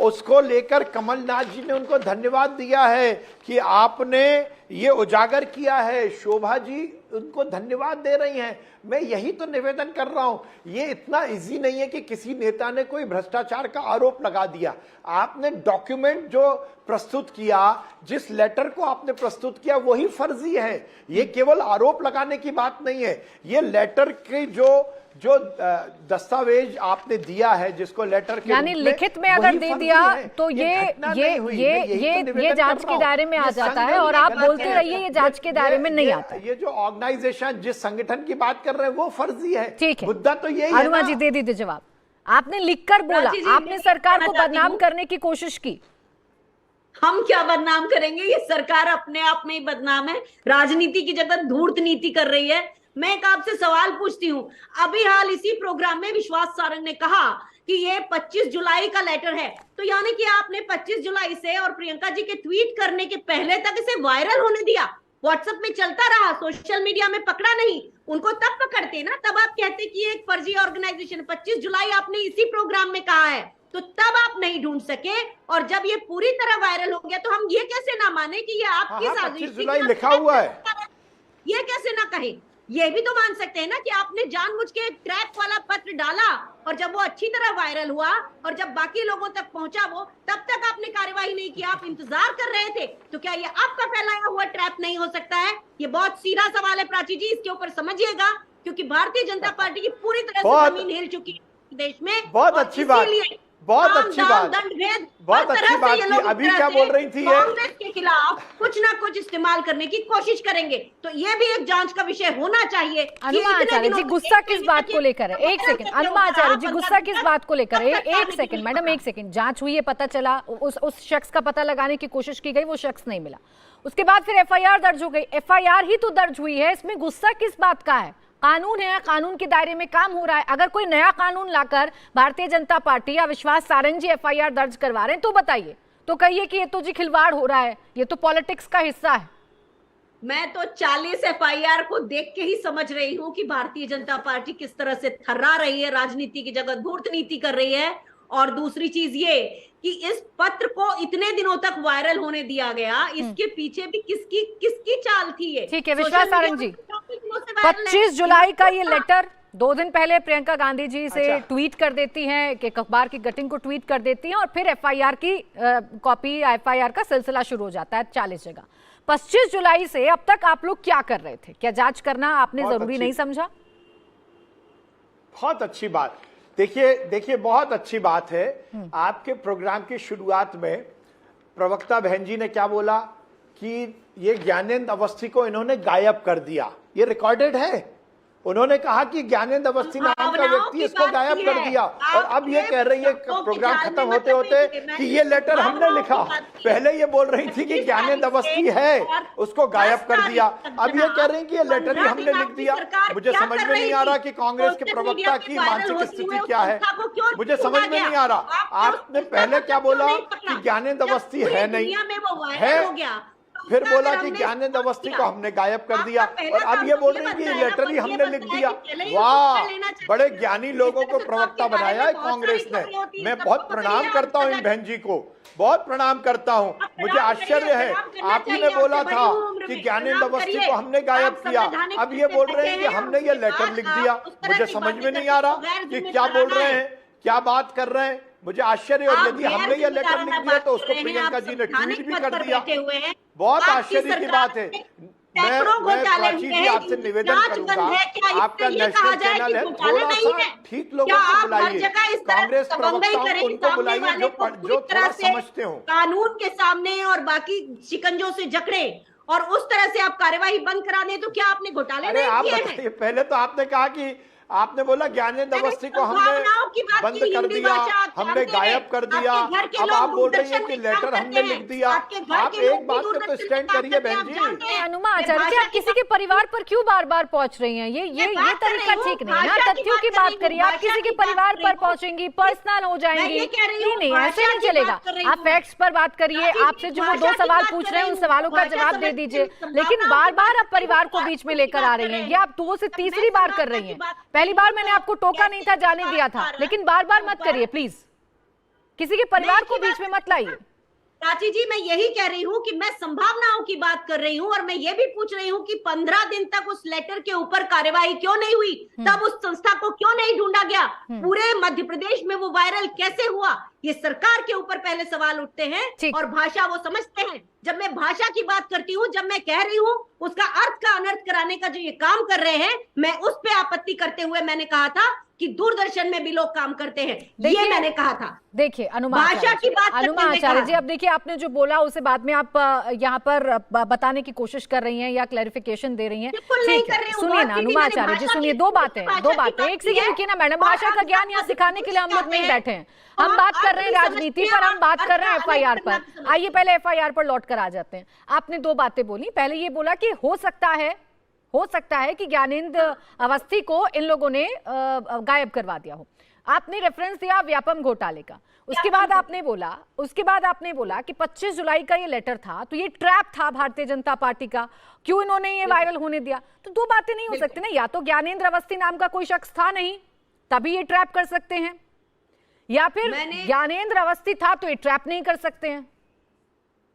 उसको लेकर कमलनाथ जी ने उनको धन्यवाद दिया है कि आपने ये उजागर किया है। शोभा जी उनको धन्यवाद दे रही हैं। मैं यही तो निवेदन कर रहा हूं। ये इतना इजी नहीं है कि किसी नेता ने कोई भ्रष्टाचार का आरोप लगा दिया। आपने डॉक्यूमेंट जो प्रस्तुत किया, जिस लेटर को आपने प्रस्तुत किया, वही फर्जी है। ये केवल आरोप लगाने की बात नहीं है। ये लेटर के जो दस्तावेज आपने दिया है, जिसको लेटर के यानी लिखित में अगर दे दिया तो ये जांच के दायरे में आ जाता है, और आप बोलते रहिए ये जांच के दायरे में नहीं आता। ये जो ऑर्गेनाइजेशन, जिस संगठन की बात कर रहे हैं, वो फर्जी है। ठीक है, मुद्दा तो यही है। अनुमा जी दे दीजिए जवाब। आपने लिखकर बोला, आपने सरकार को बदनाम करने की कोशिश की। हम क्या बदनाम करेंगे? ये सरकार अपने आप में ही बदनाम है। राजनीति की जगह धूर्त नीति कर रही है। मैं एक आपसे सवाल पूछती हूँ, अभी हाल इसी प्रोग्राम में विश्वास सारंग ने कहा कि ये 25 जुलाई का लेटर है, तो यानी कि आपने 25 जुलाई से और प्रियंका जी के ट्वीट करने के पहले तक इसे वायरल होने दिया। व्हाट्सएप में चलता रहा, सोशल मीडिया में पकड़ा नहीं। उनको तब पकड़ते ना, तब आप कहते कि एक फर्जी ऑर्गेनाइजेशन। 25 जुलाई आपने इसी प्रोग्राम में कहा है, तो तब आप नहीं ढूंढ सके, और जब ये पूरी तरह वायरल हो गया तो हम ये कैसे ना माने कि ये आपकी साजिश थी? 25 जुलाई लिखा हुआ है, ये कैसे ना कहे? ये भी तो मान सकते हैं ना कि आपने जानबूझ के एक ट्रैप वाला पत्र डाला, और जब वो अच्छी तरह वायरल हुआ और जब बाकी लोगों तक पहुंचा वो, तब तक आपने कार्यवाही नहीं की, आप इंतजार कर रहे थे। तो क्या ये आपका फैलाया हुआ ट्रैप नहीं हो सकता है? ये बहुत सीधा सवाल है प्राची जी, इसके ऊपर समझिएगा, क्योंकि भारतीय जनता पार्टी की पूरी तरह से जमीन हिल चुकी है देश में। बहुत अच्छी बात, बहुत अच्छी बात, बहुत अच्छी बात की। अभी क्या बोल रही थी? कांग्रेस के खिलाफ कुछ ना कुछ इस्तेमाल करने की कोशिश करेंगे, तो ये भी एक जांच का विषय होना चाहिए। अनुमा आचार्य जी, गुस्सा किस बात को लेकर है? एक सेकंड, अनुमा आचार्य जी, गुस्सा किस बात को लेकर है? एक सेकंड मैडम, एक सेकंड। जांच हुई है, पता चला, उस शख्स का पता लगाने की कोशिश की गई, वो शख्स नहीं मिला, उसके बाद फिर एफआईआर दर्ज हो गई। एफआईआर ही तो दर्ज हुई है, इसमें गुस्सा किस बात का है? कानून है, कानून के दायरे में काम हो रहा है। अगर कोई नया कानून लाकर भारतीय जनता पार्टी या विश्वास सारंग जी एफआईआर दर्ज करवा रहे हैं तो बताइए, तो कहिए कि ये तो जी खिलवाड़ हो रहा है, ये तो पॉलिटिक्स का हिस्सा है। मैं तो 40 एफआईआर को देख के ही समझ रही हूँ कि भारतीय जनता पार्टी किस तरह से थर्रा रही है, राजनीति की जगह धूर्त नीति कर रही है। और दूसरी चीज ये कि इस पत्र को इतने दिनों तक वायरल होने दिया गया, इसके पीछे भी किसकी चाल थी ये? ठीक है विश्वास सारंग जी, 25 जुलाई का ये लेटर 2 दिन पहले प्रियंका गांधी जी से ट्वीट कर देती हैं, कि अखबार की कटिंग को ट्वीट कर देती हैं, और फिर एफआईआर की कॉपी, एफआईआर का सिलसिला शुरू हो जाता है 40 जगह। 25 जुलाई से अब तक आप लोग क्या कर रहे थे? क्या जांच करना आपने जरूरी नहीं समझा? बहुत अच्छी बात। देखिए बहुत अच्छी बात है। आपके प्रोग्राम की शुरुआत में प्रवक्ता बहन जी ने क्या बोला कि ये ज्ञानेंद्र अवस्थी को इन्होंने गायब कर दिया। ये रिकॉर्डेड है। उन्होंने कहा कि ज्ञानेंद्र अवस्थी नाम का व्यक्ति इसको गायब कर दिया, और अब ये कह रही है प्रोग्राम खत्म होते होते कि ये लेटर हमने लिखा। पहले ये बोल रही थी कि ज्ञानेंद्र अवस्थी है, उसको गायब कर दिया। अब ये कह रही है कि ये लेटर ही हमने लिख दिया। मुझे समझ में नहीं आ रहा कि कांग्रेस के प्रवक्ता की मानसिक स्थिति क्या है, मुझे समझ में नहीं आ रहा। आपने पहले क्या बोला कि ज्ञानेंद्र अवस्थी है नहीं है, फिर बोला कि ज्ञानेंद्र अवस्थी को हमने गायब कर दिया, और अब ये बोल रही है कि लेटर ही हमने लिख दिया। वाह, बड़े ज्ञानी लोगों को प्रवक्ता बनाया है कांग्रेस ने। मैं बहुत प्रणाम करता हूं इन बहन जी को, बहुत प्रणाम करता हूं। मुझे आश्चर्य है, आप ही ने बोला था कि ज्ञानेंद्र अवस्थी को हमने गायब किया, अब ये बोल रहे हैं कि हमने ये लेटर लिख दिया। मुझे समझ में नहीं आ रहा कि क्या बोल रहे हैं, क्या बात कर रहे हैं। मुझे आश्चर्य, और यदि हमने ये लेटर लिख दिया तो उसको प्रियंका जी ने ट्वीट भी कर दिया। बहुत आश्चर्य की बात है। मैं प्राची जी आपसे निवेदन करूंगा, आपका नेशनल चैनल है, थोड़ा सा ठीक लोगों को बुलाइए, कांग्रेस प्रवक्ताओं को उनको बुलाइए जो थोड़ा समझते हो। कानून के सामने और बाकी शिकंजों से जकड़े और उस तरह से आप कार्यवाही बंद करा दें, तो क्या आपने घोटाले नहीं किए हैं? पहले तो आपने कहा कि आपने बोला ज्ञानेंद्र अवस्थी को हमने बंद कर दिया, हमने गायब कर दिया। अब आप बोल रही हैं कि लेटर हमने लिख दिया। आप एक बात पे तो स्टैंड करिए बहन जी। अनुमा आचार्य जी, आप किसी के परिवार पर क्यों बार बार पहुंच रही हैं? ये तरीका ठीक नहीं है ना। तथ्यों की बात करिए, आप किसी के परिवार पर पहुंचेंगी, पर्सनल हो जाएंगी। नहीं, ऐसे नहीं चलेगा। आप फैक्ट्स पर बात करिए, आपसे जो वो 2 सवाल पूछ रहे हैं उन सवालों का जवाब दे दीजिए, लेकिन बार बार आप परिवार को बीच में लेकर आ रही हैं। ये आप 2 से तीसरी बार कर रही हैं। पहली बार मैंने आपको टोका नहीं था, जाने दिया था, लेकिन बार बार मत करिए प्लीज। किसी के परिवार को बीच में मत लाइए। प्राची जी, मैं यही कह रही हूँ कि मैं संभावनाओं की बात कर रही हूँ, और मैं ये भी पूछ रही हूँ कि 15 दिन तक उस लेटर के ऊपर कार्यवाही क्यों नहीं हुई? तब उस संस्था को क्यों नहीं ढूंढा गया? पूरे मध्य प्रदेश में वो वायरल कैसे हुआ? ये सरकार के ऊपर पहले सवाल उठते हैं, और भाषा वो समझते हैं। जब मैं भाषा की बात करती हूँ, जब मैं कह रही हूँ उसका अर्थ का अनर्थ कराने का जो ये काम कर रहे हैं, मैं उस पे आपत्ति करते हुए मैंने कहा था कि दूरदर्शन में भी लोग काम करते हैं, ये मैंने कहा था। देखिए अनुमा आचार्य जी, अब देखिए आपने जो बोला उसे बाद में आप यहाँ पर बताने की कोशिश कर रही हैं या क्लैरिफिकेशन दे रही हैं। ठीक है, सुनिए ना अनुमा आचार्य जी, सुनिए, दो बातें। एक सेकंड रुकिए ना मैडम, भाषा का ज्ञान यहाँ सिखाने के लिए हम लोग नहीं बैठे हैं। हम बात कर रहे हैं राजनीति पर, हम बात कर रहे हैं एफआईआर पर। आइए पहले एफआईआर पर लौट कर आ जाते हैं। आपने 2 बातें बोली। पहले ये बोला कि हो सकता है कि ज्ञानेंद्र अवस्थी को इन लोगों ने गायब करवा दिया हो। आपने रेफरेंस दिया व्यापम घोटाले का। उसके बाद आपने बोला कि 25 जुलाई का ये लेटर था, तो ये ट्रैप था भारतीय जनता पार्टी का, क्यों इन्होंने ये वायरल होने दिया? तो 2 बातें नहीं हो सकती ना। या तो ज्ञानेंद्र अवस्थी नाम का कोई शख्स था नहीं, तभी ये ट्रैप कर सकते हैं, या फिर ज्ञानेंद्र अवस्थी था तो ये ट्रैप नहीं कर सकते हैं।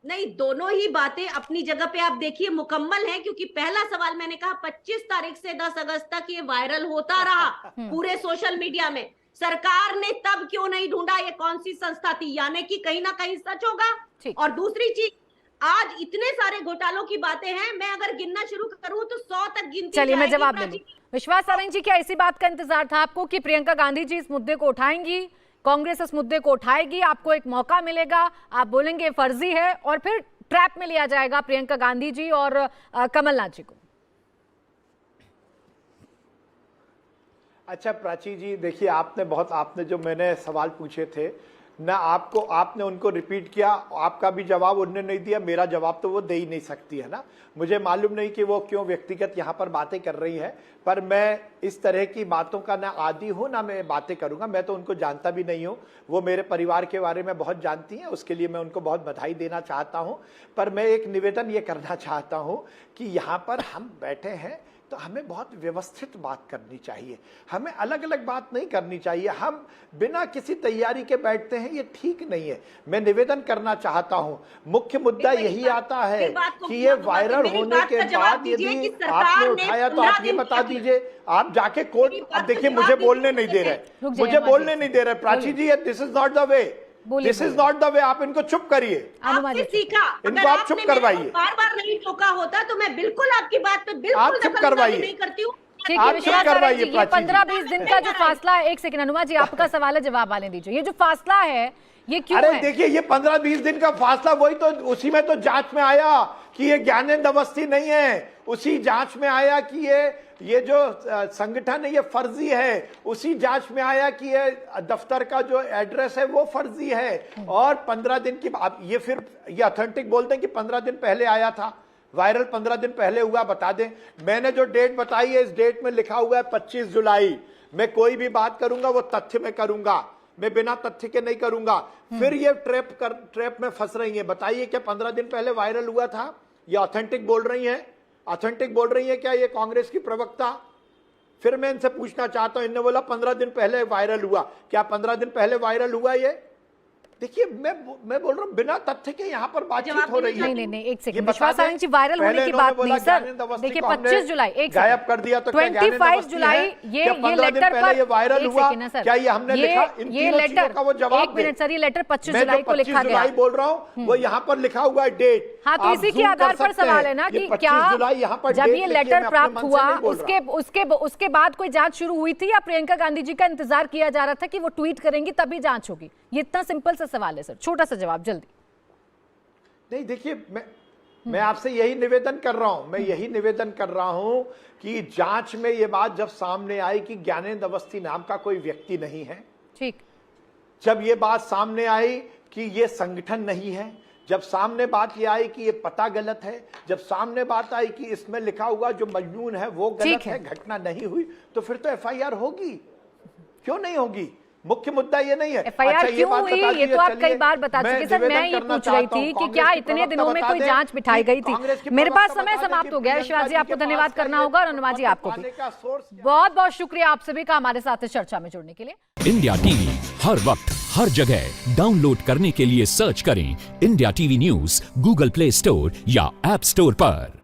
नहीं, दोनों ही बातें अपनी जगह पे आप देखिए मुकम्मल है। क्योंकि पहला सवाल मैंने कहा 25 तारीख से 10 अगस्त तक ये वायरल होता रहा पूरे सोशल मीडिया में। सरकार ने तब क्यों नहीं ढूंढा ये कौन सी संस्था थी? यानी कि कहीं ना कहीं सच होगा। और दूसरी चीज, आज इतने सारे घोटालों की बातें हैं, मैं अगर गिनना शुरू करूं तो 100 तक गिनती। चलिए मैं जवाब दे दूं। विश्वास सारंग जी, क्या इसी बात का इंतजार था आपको कि प्रियंका गांधी जी इस मुद्दे को उठाएंगी, कांग्रेस इस मुद्दे को उठाएगी, आपको एक मौका मिलेगा, आप बोलेंगे फर्जी है, और फिर ट्रैप में लिया जाएगा प्रियंका गांधी जी और कमलनाथ जी को? अच्छा प्राची जी, देखिए आपने जो मैंने सवाल पूछे थे ना, आपने उनको रिपीट किया। आपका भी जवाब उन्होंने नहीं दिया, मेरा जवाब तो वो दे ही नहीं सकती है ना। मुझे मालूम नहीं कि वो क्यों व्यक्तिगत यहाँ पर बातें कर रही है, पर मैं इस तरह की बातों का ना आदी हूँ ना मैं बातें करूँगा। मैं तो उनको जानता भी नहीं हूँ, वो मेरे परिवार के बारे में बहुत जानती हैं, उसके लिए मैं उनको बहुत बधाई देना चाहता हूँ। पर मैं एक निवेदन ये करना चाहता हूँ कि यहाँ पर हम बैठे हैं तो हमें बहुत व्यवस्थित बात करनी चाहिए, हमें अलग अलग बात नहीं करनी चाहिए। हम बिना किसी तैयारी के बैठते हैं, ये ठीक नहीं है। मैं निवेदन करना चाहता हूं, मुख्य मुद्दा यही आता है कि ये वायरल होने के बाद यदि आपने उठाया तो आप ये बता दीजिए। आप जाके कोर्ट, अब देखिए मुझे बोलने नहीं दे रहे, Prachi ji, this is not the way, this is not the way. आप इनको चुप करिए, आपसे सीखा, इनको आप चुप करवाइए। बार बार नहीं टोका होता तो मैं बिल्कुल आपकी बात पे बिल्कुल आप चुप करवाइए, नहीं करती हूँ। ठीक है, विश्वास सारंग जी, ये 15-20 दिन का जो फासला है, एक सेकंड अनुमा जी, आपका सवाल है, जवाब आने दीजिए। ये जो फासला है ये क्यों है? अरे देखिए, ये 15-20 दिन का फासला, वही तो उसी में तो जांच में आया कि ये ज्ञानेंद्र अवस्थी नहीं है, उसी जांच में आया कि ये जो संगठन है ये फर्जी है, उसी जांच में आया कि ये दफ्तर का जो एड्रेस है वो फर्जी है। और 15 दिन की बात, ये फिर ये ऑथेंटिक बोलते हैं कि 15 दिन पहले आया था, वायरल 15 दिन पहले हुआ। बता दें, मैंने जो डेट बताई है, इस डेट में लिखा हुआ है 25 जुलाई। मैं कोई भी बात करूंगा वो तथ्य में करूंगा, मैं बिना तथ्य के नहीं करूंगा। फिर ये ट्रैप में फंस रही है। बताइए क्या 15 दिन पहले वायरल हुआ था? ये ऑथेंटिक बोल रही हैं? ऑथेंटिक बोल रही हैं क्या ये कांग्रेस की प्रवक्ता? फिर मैं इनसे पूछना चाहता हूं, इनने बोला 15 दिन पहले वायरल हुआ, क्या 15 दिन पहले वायरल हुआ ये? देखिए मैं बोल रहा हूं बिना तथ्य के यहाँ पर बातचीत हो रही है। नहीं, एक सेकंड, विश्वास सारंग जी, वायरल होने की बात नहीं सर। देखिए 25 जुलाई, एक गायब कर दिया तो 25 जुलाई ये लेटर पर ये वायरल हुआ, क्या ये हमने लिखा? ये लेटर का वो जवाब, एक मिनट सर, ये लेटर 25 जुलाई को लिखा गया। जुलाई बोल रहा हूँ, वो यहाँ पर लिखा हुआ है डेट। हाँ, तो इसी के आधार पर सवाल है ना कि क्या जब ये लेटर प्राप्त हुआ उसके बाद कोई जांच शुरू हुई थी, या प्रियंका गांधी जी का इंतजार किया जा रहा था कि वो ट्वीट करेंगी तभी जांच होगी? ये इतना सिंपल सा सवाल है सर, छोटा सा जवाब जल्दी। नहीं देखिए, मैं आपसे यही निवेदन कर रहा हूं कि जांच में ये बात जब सामने आई कि ज्ञानेंद्र अवस्थी नाम का कोई व्यक्ति नहीं है, ठीक, जब ये बात सामने आई कि ये संगठन नहीं है, जब सामने बात ये आई कि ये पता गलत है, जब सामने बात आई कि इसमें लिखा हुआ जो मजमून है वो गलत है, घटना नहीं हुई, तो फिर तो एफआईआर होगी। क्यों नहीं होगी? मुख्य मुद्दा ये नहीं है। एफआईआर क्यों हुई ये तो आप कई बार बता चुके सर। मैं ये पूछ रही थी कि क्या इतने दिनों में कोई जांच बिठाई गई थी? मेरे पास समय समाप्त हो गया। विश्वास जी, आपको धन्यवाद करना होगा, और अनुमा जी आपको भी बहुत बहुत शुक्रिया आप सभी का हमारे साथ इस चर्चा में जुड़ने के लिए। इंडिया टीवी हर वक्त हर जगह डाउनलोड करने के लिए सर्च करें India TV news Google play store या ऐप स्टोर पर।